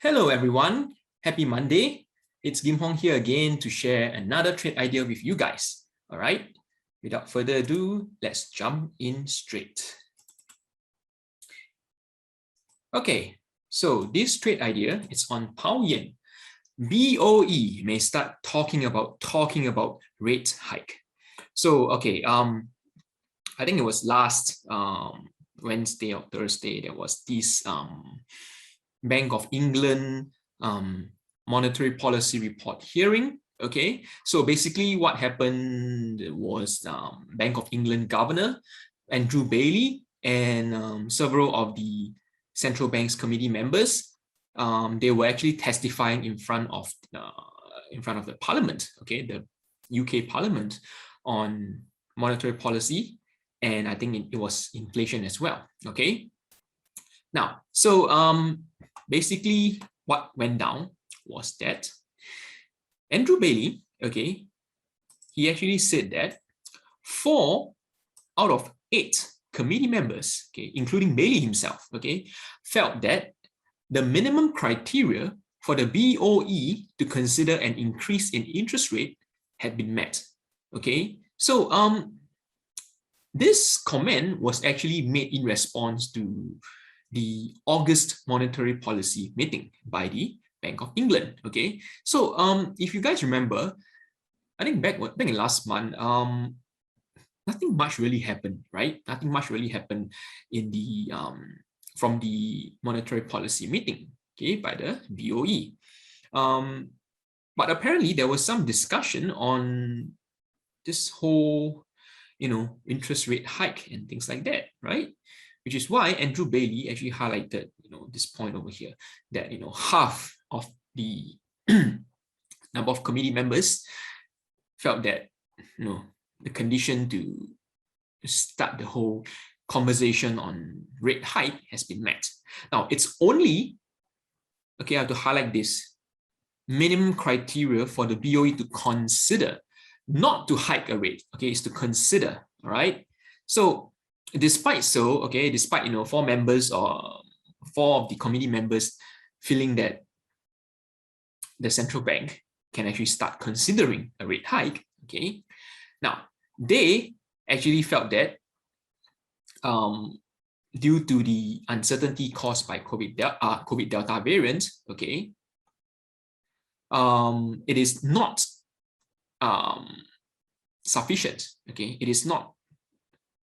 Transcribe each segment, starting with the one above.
Hello everyone, happy Monday. It's Gim Hong here again to share another trade idea with you guys. All right, without further ado, let's jump in straight. Okay, so this trade idea is on pound yen. BOE may start talking about rate hike. So okay, I think it was last Wednesday or Thursday, there was this Bank of England monetary policy report hearing. Okay, so basically what happened was Bank of England Governor Andrew Bailey and several of the central bank's committee members, they were actually testifying in front of the Parliament, okay, the UK Parliament, on monetary policy, and I think it was inflation as well. Okay, now so basically what went down was that Andrew Bailey, okay, he actually said that 4 out of 8 committee members, okay, including Bailey himself, okay, felt that the minimum criteria for the BOE to consider an increase in interest rate had been met. Okay, so this comment was actually made in response to the August monetary policy meeting by the Bank of England. Okay, so if you guys remember, I think back in last month, nothing much really happened, right? Nothing much really happened in the from the monetary policy meeting, okay, by the BOE. But apparently there was some discussion on this whole, interest rate hike and things like that, right? Which is why Andrew Bailey actually highlighted, this point over here, that, half of the number of committee members felt that, the condition to start the whole conversation on rate hike has been met. Now, it's only, okay, I have to highlight this, minimum criteria for the BOE to consider, not to hike a rate, okay, is to consider, all right? So, despite 4 members or 4 of the committee members feeling that the central bank can actually start considering a rate hike, okay, now they actually felt that due to the uncertainty caused by COVID Delta variant, okay, it is not sufficient, okay, it is not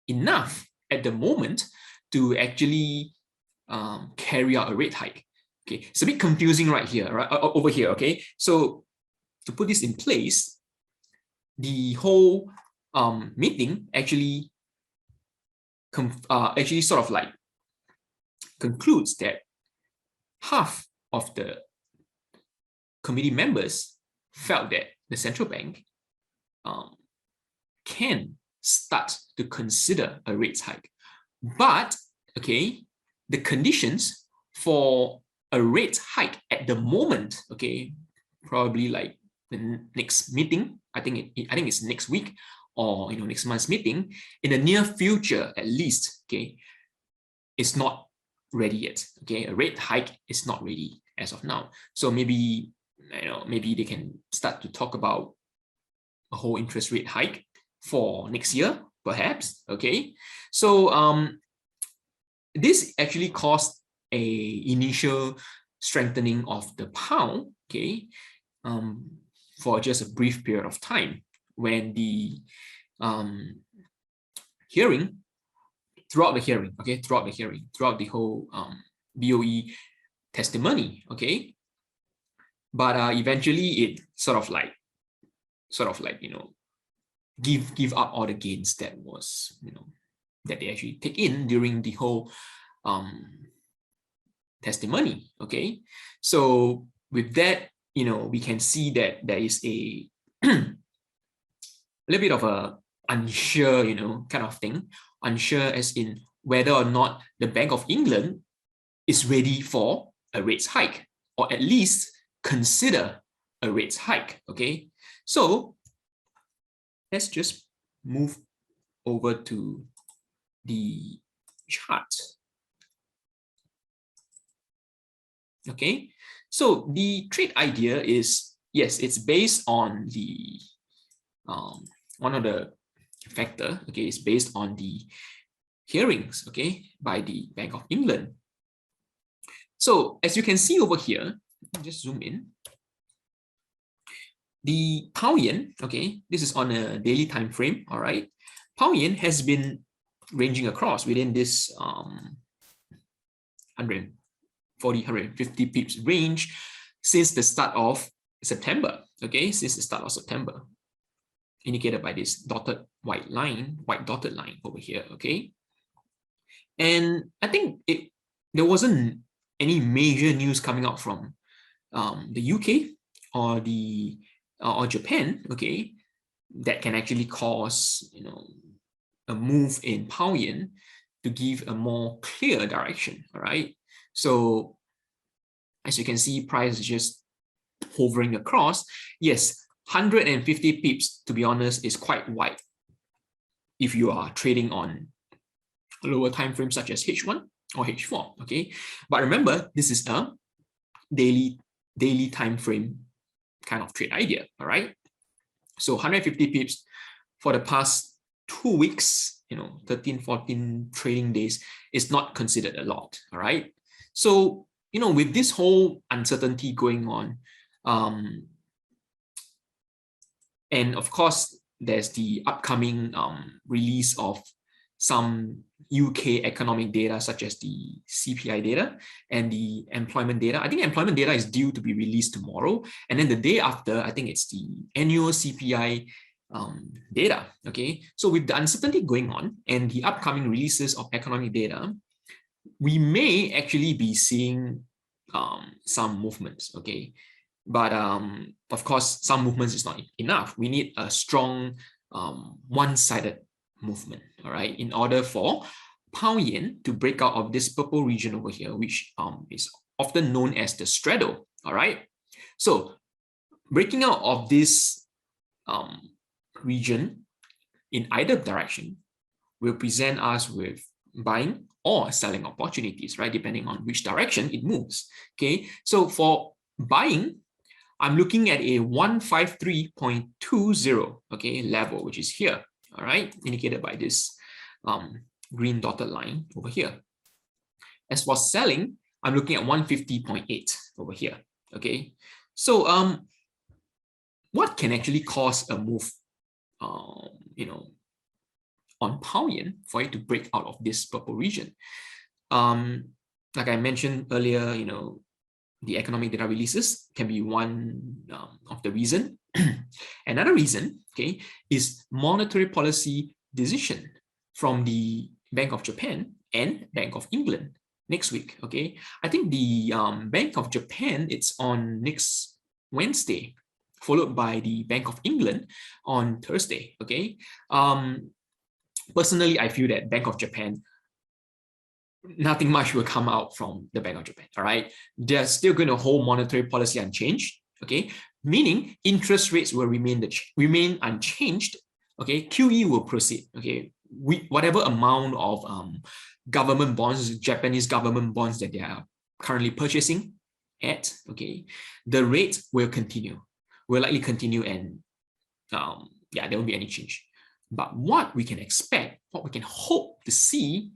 enough at the moment to actually carry out a rate hike. Okay, it's a bit confusing right here, right over here. Okay, so to put this in place, the whole meeting actually sort of like concludes that half of the committee members felt that the central bank can start to consider a rate hike, but okay, the conditions for a rate hike at the moment, okay, probably like the next meeting, I think it's next week or next month's meeting, in the near future at least, okay, it's not ready yet. Okay, a rate hike is not ready as of now. So maybe maybe they can start to talk about a whole interest rate hike for next year, perhaps. Okay, so this actually caused a initial strengthening of the pound, okay, for just a brief period of time when the throughout the whole BOE testimony, okay, but eventually it sort of like give up all the gains that was that they actually take in during the whole testimony. Okay, so with that, we can see that there is a little bit of a unsure, kind of thing. Unsure as in whether or not the Bank of England is ready for a rates hike, or at least consider a rates hike. Okay, so let's just move over to the chart. Okay, So the trade idea is, yes, it's based on the one of the factor, okay, it's based on the hearings, okay, by the Bank of England. So as you can see over here, just zoom in. The pound yen, okay, this is on a daily time frame, all right. Pound yen has been ranging across within this 140, 150 pips range since the start of September, okay, since the start of September, indicated by this dotted white dotted line over here, okay. And I think there wasn't any major news coming out from the UK or or Japan, okay, that can actually cause, you know, a move in pound yen to give a more clear direction. All right. So as you can see, price is just hovering across. Yes, 150 pips, to be honest, is quite wide if you are trading on lower time frames such as H1 or H4. Okay. But remember, this is a daily time frame kind of trade idea. All right. So 150 pips for the past 2 weeks, you know, 13, 14 trading days is not considered a lot. All right. So, you know, with this whole uncertainty going on, and of course, there's the upcoming release of some UK economic data, such as the CPI data and the employment data. I think employment data is due to be released tomorrow. And then the day after, I think it's the annual CPI data. Okay, so with the uncertainty going on and the upcoming releases of economic data, we may actually be seeing some movements. Okay, but of course, some movements is not enough. We need a strong one-sided movement, all right, in order for pound yen to break out of this purple region over here, which is often known as the straddle, all right. So breaking out of this region in either direction will present us with buying or selling opportunities, right, depending on which direction it moves. Okay, so for buying, I'm looking at a 153.20, okay, level, which is here, all right, indicated by this green dotted line over here. As for selling, I'm looking at 150.8 over here, okay. So what can actually cause a move, you know, on pound yen for it to break out of this purple region? Like I mentioned earlier, you know, the economic data releases can be one of the reason. Another reason, okay, is monetary policy decision from the Bank of Japan and Bank of England next week. Okay, I think the Bank of Japan, it's on next Wednesday, followed by the Bank of England on Thursday. Okay, personally, I feel that Bank of Japan, nothing much will come out from the Bank of Japan. All right, they're still going to hold monetary policy unchanged. Okay, meaning interest rates will remain unchanged. Okay, QE will proceed. Okay, whatever amount of government bonds, Japanese government bonds that they are currently purchasing at, okay, the rate will likely continue, and yeah, there won't be any change. But what we can expect, what we can hope to see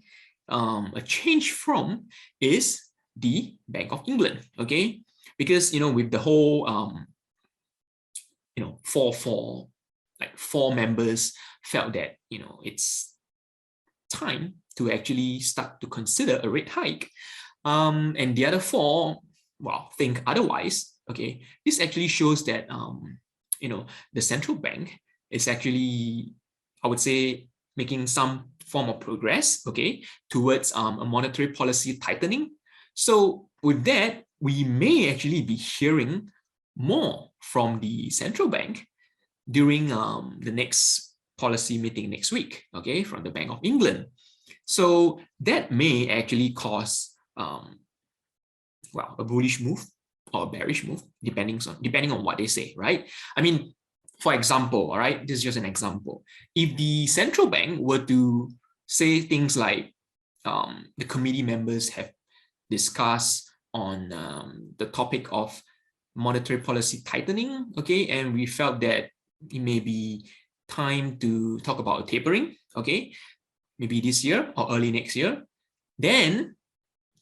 a change from is the Bank of England, okay? Because, you know, with the whole, you know, four members felt that, you know, it's time to actually start to consider a rate hike. And the other four, well, think otherwise, okay? This actually shows that, you know, the central bank is actually, I would say, making some form of progress, okay, towards a monetary policy tightening. So with that, we may actually be hearing more from the central bank during the next policy meeting next week, okay, from the Bank of England. So that may actually cause, well, a bullish move or a bearish move, depending on what they say, right? I mean, for example, all right, this is just an example. If the central bank were to say things like the committee members have discussed on the topic of monetary policy tightening, okay, and we felt that it may be time to talk about tapering, okay, maybe this year or early next year, then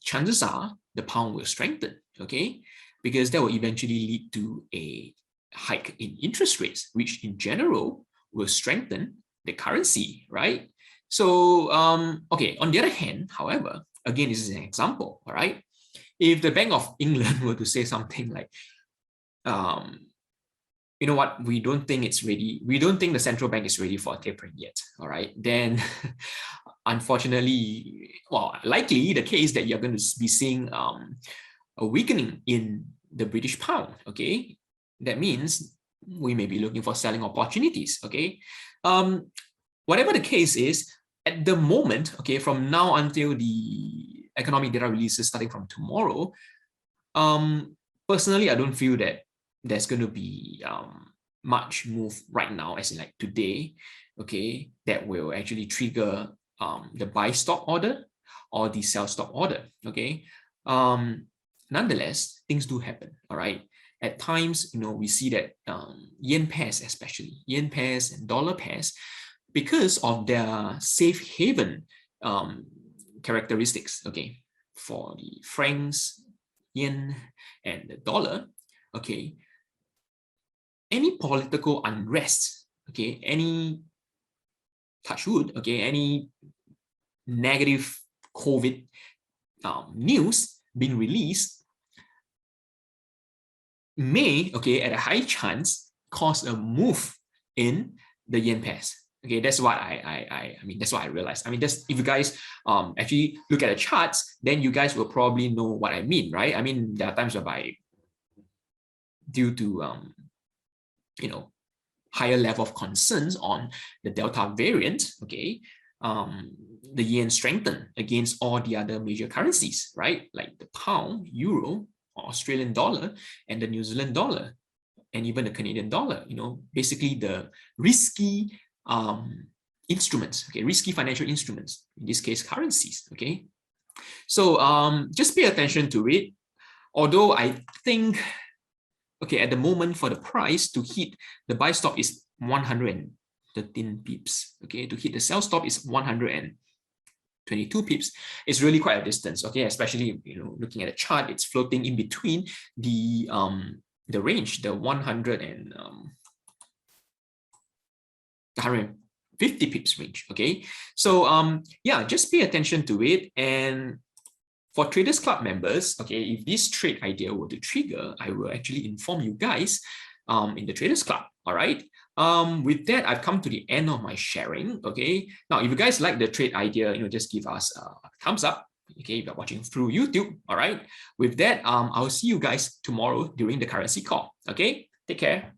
chances are the pound will strengthen, okay, because that will eventually lead to a hike in interest rates, which in general will strengthen the currency, right? So, okay, on the other hand, however, again, this is an example, all right? If the Bank of England were to say something like, you know what, we don't think it's ready, we don't think the central bank is ready for tapering yet, all right, then unfortunately, well, likely the case that you're going to be seeing a weakening in the British pound, okay? That means we may be looking for selling opportunities, okay? Whatever the case is, at the moment, okay, from now until the economic data releases starting from tomorrow, personally, I don't feel that there's going to be much move right now, as in like today, okay, that will actually trigger the buy stop order or the sell stop order, okay? Nonetheless, things do happen, all right? At times, you know, we see that yen pairs, especially yen pairs and dollar pairs, because of their safe haven characteristics, okay, for the francs, yen, and the dollar, okay, any political unrest, okay, any touch wood, okay, any negative COVID news being released may, okay, at a high chance cause a move in the yen pairs. Okay, that's what I mean, that's what I realized. I mean, that's, if you guys actually look at the charts, then you guys will probably know what I mean, right? I mean, there are times whereby due to you know, higher level of concerns on the Delta variant, okay, the yen strengthened against all the other major currencies, right? Like the pound, euro, Australian dollar, and the New Zealand dollar, and even the Canadian dollar, you know, basically the risky instruments, okay, risky financial instruments, in this case, currencies, okay? So just pay attention to it. Although I think, okay, at the moment for the price to hit the buy stop is 113 pips, okay, to hit the sell stop is 122 pips. It's really quite a distance, okay, especially, you know, looking at the chart, it's floating in between the range, the 150 pips range, okay? So yeah, just pay attention to it. And for Traders Club members, okay, if this trade idea were to trigger, I will actually inform you guys in the Traders Club, all right? With that, I've come to the end of my sharing, okay? Now, if you guys like the trade idea, you know, just give us a thumbs up, okay, if you're watching through YouTube, all right? With that, I'll see you guys tomorrow during the currency call, okay? Take care.